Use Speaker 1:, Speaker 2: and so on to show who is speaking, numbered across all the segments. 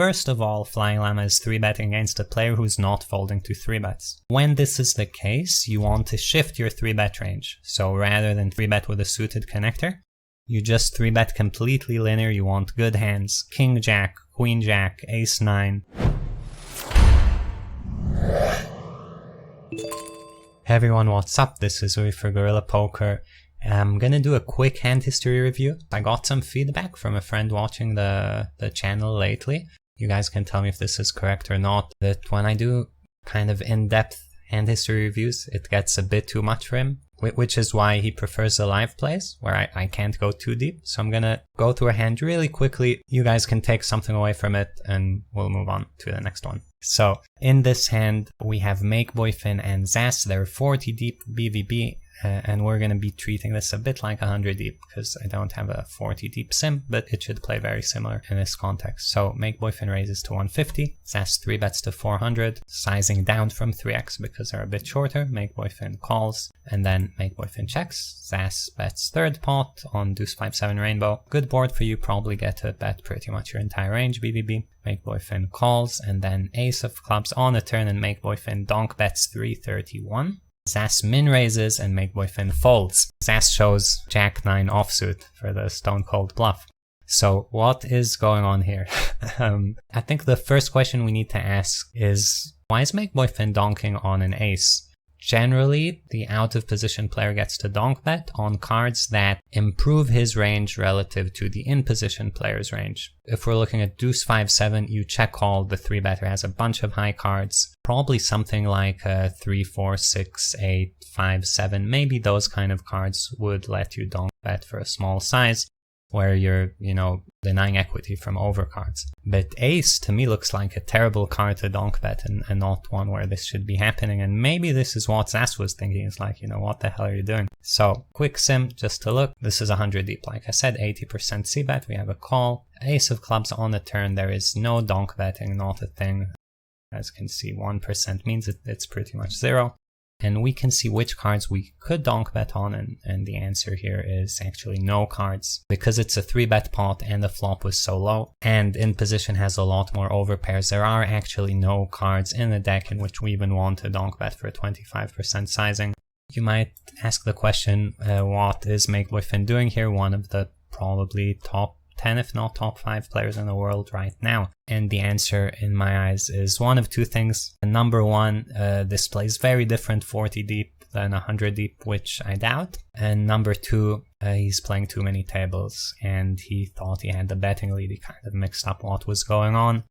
Speaker 1: First of all, Flying Llama is 3-betting against a player who's not folding to 3-bets. When this is the case, you want to shift your 3-bet range. So rather than 3-bet with a suited connector, you just 3-bet completely linear. You want good hands, King Jack, Queen Jack, Ace 9. Hey everyone, what's up? This is Uri for Guerrilla Poker. I'm gonna do a quick hand history review. I got some feedback from a friend watching the channel lately. You guys can tell me if this is correct or not, that when I do kind of in-depth hand history reviews, it gets a bit too much for him, which is why he prefers the live plays, where I can't go too deep. So I'm gonna go through a hand really quickly. You guys can take something away from it, and we'll move on to the next one. So in this hand, we have Make Boyfin and Zas. They're 40 deep BVB. And we're going to be treating this a bit like 100 deep, because I don't have a 40 deep sim, but it should play very similar in this context. So Make Boyfin raises to 150, Zas 3-bets to 400, sizing down from 3x because they're a bit shorter. Make Boyfin calls, and then Make Boyfin checks. Zas bets third pot on Deuce 5-7 Rainbow. Good board for you, probably get to bet pretty much your entire range BBB. Make Boyfin calls, and then Ace of Clubs on the turn, and Make Boyfin donk bets 331. Zas min raises and Make Boyfin folds. Zas shows Jack 9 offsuit for the stone cold bluff. So what is going on here? I think the first question we need to ask is, why is Make Boyfin donking on an ace? Generally, the out of position player gets to donk bet on cards that improve his range relative to the in position player's range. If we're looking at Deuce 5-7, you check call, the 3-better has a bunch of high cards, probably something like 3, 4, 6, 8, 5, 7, maybe those kind of cards would let you donk bet for a small size, where you're, denying equity from overcards. But ace, to me, looks like a terrible card to donk bet, and not one where this should be happening. And maybe this is what Zas was thinking. It's like, what the hell are you doing? So, quick sim, just to look. This is 100 deep. Like I said, 80% c-bet. We have a call. Ace of clubs on the turn. There is no donk betting, not a thing. As you can see, 1% means it's pretty much zero. And we can see which cards we could donk bet on, and the answer here is actually no cards, because it's a 3-bet pot and the flop was so low, and in position has a lot more overpairs. There are actually no cards in the deck in which we even want to donk bet for a 25% sizing. You might ask the question, what is Make Boyfin doing here? One of the probably top 10, if not top 5 players in the world right now. And the answer in my eyes is one of two things. Number one, this plays very different 40 deep than 100 deep, which I doubt. And number two, he's playing too many tables, and he thought he had the betting lead. He kind of mixed up what was going on.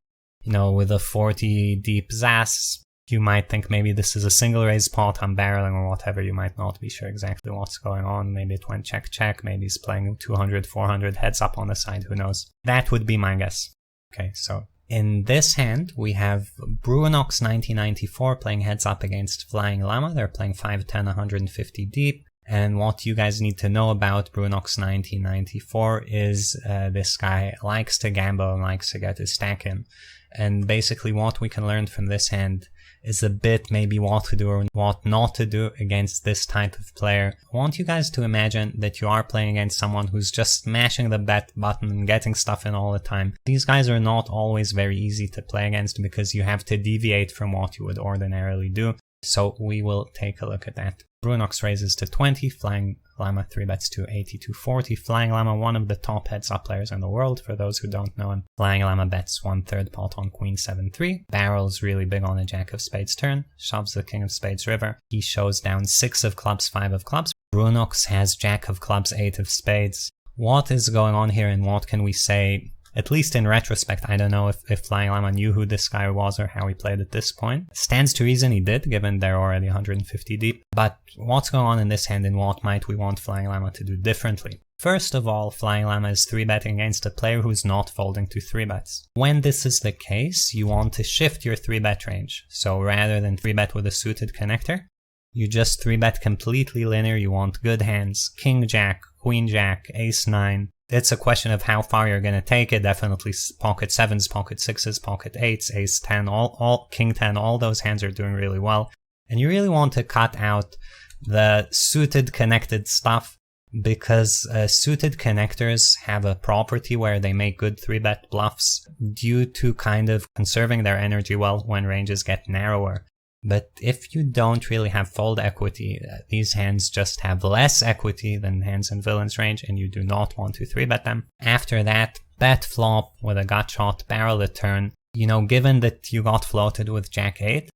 Speaker 1: With a 40 deep Zas, you might think maybe this is a single raise pot, I'm barreling or whatever. You might not be sure exactly what's going on. Maybe it went check, maybe he's playing 200, 400 heads up on the side, who knows. That would be my guess. Okay, so in this hand, we have Bruinox 1994 playing heads up against Flying Llama. They're playing 5-10, 150 deep. And what you guys need to know about Bruinox 1994 is this guy likes to gamble and likes to get his stack in. And basically what we can learn from this hand is a bit maybe what to do or what not to do against this type of player. I want you guys to imagine that you are playing against someone who's just smashing the bet button and getting stuff in all the time. These guys are not always very easy to play against because you have to deviate from what you would ordinarily do. So we will take a look at that. Bruinox raises to 20, Flying Llama 3-bets to 82.40. Flying Llama, one of the top heads-up players in the world, for those who don't know him. Flying Llama bets 1/3 pot on Queen 7-3. Barrels really big on a Jack of Spades turn. Shoves the King of Spades river. He shows down 6 of clubs, 5 of clubs. Bruinox has Jack of clubs, 8 of spades. What is going on here, and what can we say? At least in retrospect, I don't know if Flying Llama knew who this guy was or how he played at this point. Stands to reason he did, given they're already 150 deep. But what's going on in this hand, and what might we want Flying Llama to do differently? First of all, Flying Llama is 3-betting against a player who's not folding to 3-bets. When this is the case, you want to shift your 3-bet range. So rather than 3-bet with a suited connector, you just 3-bet completely linear. You want good hands, King Jack, Queen Jack, Ace 9. It's a question of how far you're going to take it. Definitely pocket 7s, pocket 6s, pocket 8s, Ace 10, all King 10, all those hands are doing really well. And you really want to cut out the suited connected stuff because suited connectors have a property where they make good 3-bet bluffs due to kind of conserving their energy well when ranges get narrower. But if you don't really have fold equity, these hands just have less equity than hands in villain's range, and you do not want to 3-bet them. After that, bet flop with a gut shot, barrel a turn. You know, given that you got floated with Jack 8,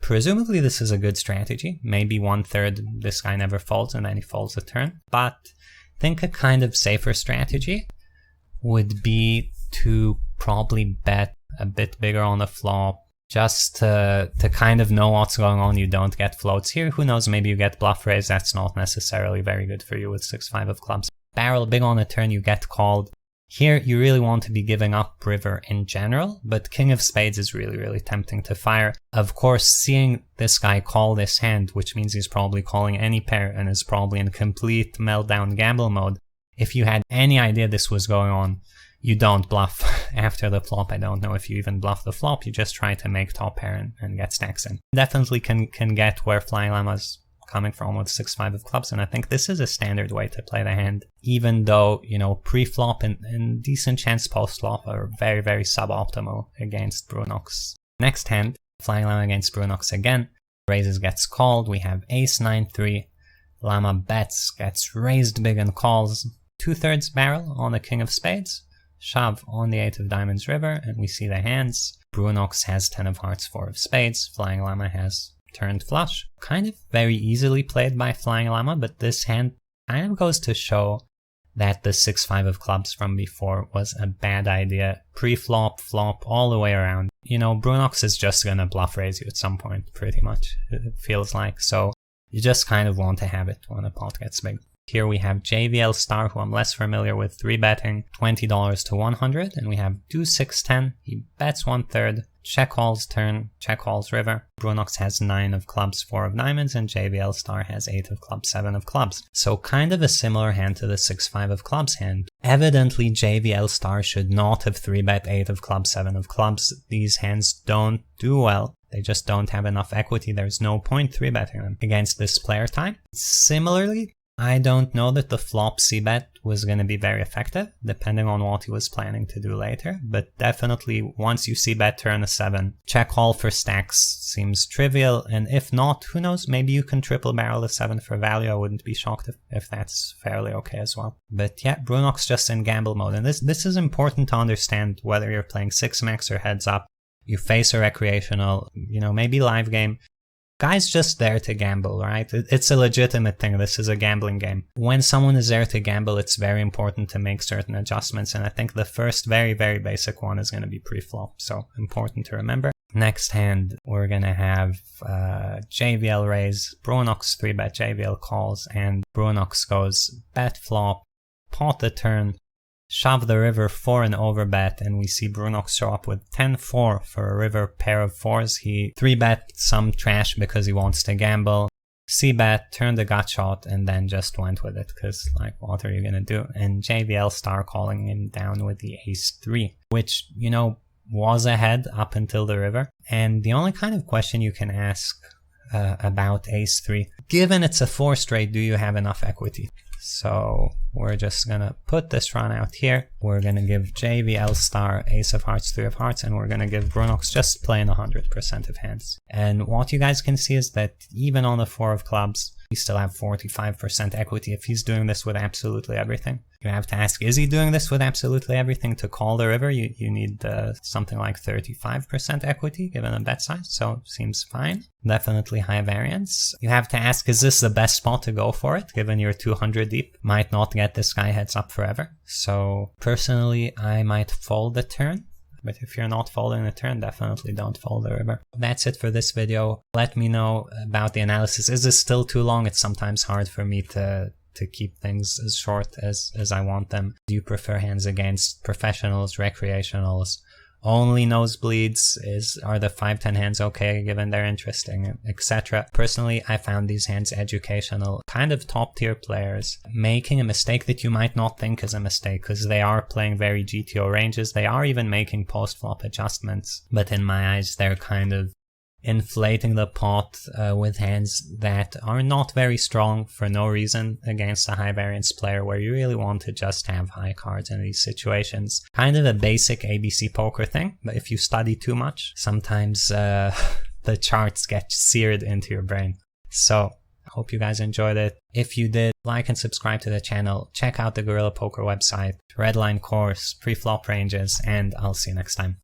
Speaker 1: presumably this is a good strategy. Maybe 1/3 this guy never folds and then he folds a turn. But I think a kind of safer strategy would be to probably bet a bit bigger on the flop, just to kind of know what's going on. You don't get floats here. Who knows, maybe you get bluff raise. That's not necessarily very good for you with 6-5 of clubs. Barrel big on a turn, you get called. Here, you really want to be giving up river in general, but king of spades is really, really tempting to fire. Of course, seeing this guy call this hand, which means he's probably calling any pair and is probably in complete meltdown gamble mode. If you had any idea this was going on, you don't bluff after the flop. I don't know if you even bluff the flop. You just try to make top pair and get stacks in. Definitely can get where Flying Llama's coming from with 6-5 of clubs, and I think this is a standard way to play the hand, even though, you know, pre-flop and decent chance post-flop are very, very suboptimal against Brunox. Next hand, Flying Llama against Brunox again. Raises gets called. We have ace 9-3. Llama bets, gets raised big and calls. 2/3 barrel on the king of spades. Shove on the 8 of diamonds river, and we see the hands. Brunox has 10 of hearts, 4 of spades. Flying Llama has turned flush. Kind of very easily played by Flying Llama, but this hand kind of goes to show that the 6-5 of clubs from before was a bad idea. Pre-flop, flop, all the way around. You know, Brunox is just gonna bluff raise you at some point, pretty much, it feels like. So you just kind of want to have it when the pot gets big. Here we have JVL Star, who I'm less familiar with, 3-betting $20 to 100, and we have do 6-10. He bets 1/3, check calls turn, check calls river. Brunox has 9 of clubs, 4 of diamonds, and JVL Star has 8 of clubs, 7 of clubs. So kind of a similar hand to the 6-5 of clubs hand. Evidently, JVL Star should not have 3-bet 8 of clubs, 7 of clubs. These hands don't do well. They just don't have enough equity. There's no point 3-betting them against this player type. Similarly, I don't know that the flop c-bet was going to be very effective, depending on what he was planning to do later, but definitely once you c-bet turn a 7, check call for stacks seems trivial, and if not, who knows, maybe you can triple barrel a 7 for value. I wouldn't be shocked if that's fairly okay as well. But yeah, Brunox just in gamble mode, and this is important to understand whether you're playing 6-max or heads up. You face a recreational, you know, maybe live game. Guy's just there to gamble, right? It's a legitimate thing. This is a gambling game. When someone is there to gamble, it's very important to make certain adjustments, and I think the first very, very basic one is going to be pre-flop, so important to remember. Next hand, we're going to have JVL raise, Brunox 3-bet, JVL calls, and Brunox goes bet flop, pot the turn, shove the river for an overbet, and we see Brunox show up with 10-4 for a river pair of 4s. He 3-bet some trash because he wants to gamble, c-bet, turned the gut shot, and then just went with it because, like, what are you gonna do? And JVL Star calling him down with the ace-3, which, you know, was ahead up until the river. And the only kind of question you can ask about ace-3, given it's a 4 straight, do you have enough equity? So we're just gonna put this run out here. We're gonna give JVL Star ace of hearts, 3 of hearts, and we're gonna give Brunox just playing 100% of hands. And what you guys can see is that even on the 4 of clubs, we still have 45% equity if he's doing this with absolutely everything. You have to ask, is he doing this with absolutely everything? To call the river, you need something like 35% equity given a bet size, so seems fine. Definitely high variance. You have to ask, is this the best spot to go for it, given you're 200 deep? Might not get this guy heads up forever. So personally, I might fold the turn. But if you're not folding the turn, definitely don't fold the river. That's it for this video. Let me know about the analysis. Is this still too long? It's sometimes hard for me to keep things as short as I want them. Do you prefer hands against professionals, recreationals, only nosebleeds? Are the 5-10 hands okay given they're interesting, etc. Personally, I found these hands educational, kind of top tier players making a mistake that you might not think is a mistake because they are playing very GTO ranges. They are even making post-flop adjustments, but in my eyes they're kind of inflating the pot with hands that are not very strong for no reason against a high variance player, where you really want to just have high cards in these situations. Kind of a basic ABC poker thing, but if you study too much, sometimes the charts get seared into your brain. So I hope you guys enjoyed it. If you did, like and subscribe to the channel. Check out the Guerrilla Poker website, Redline course, pre-flop ranges, and I'll see you next time.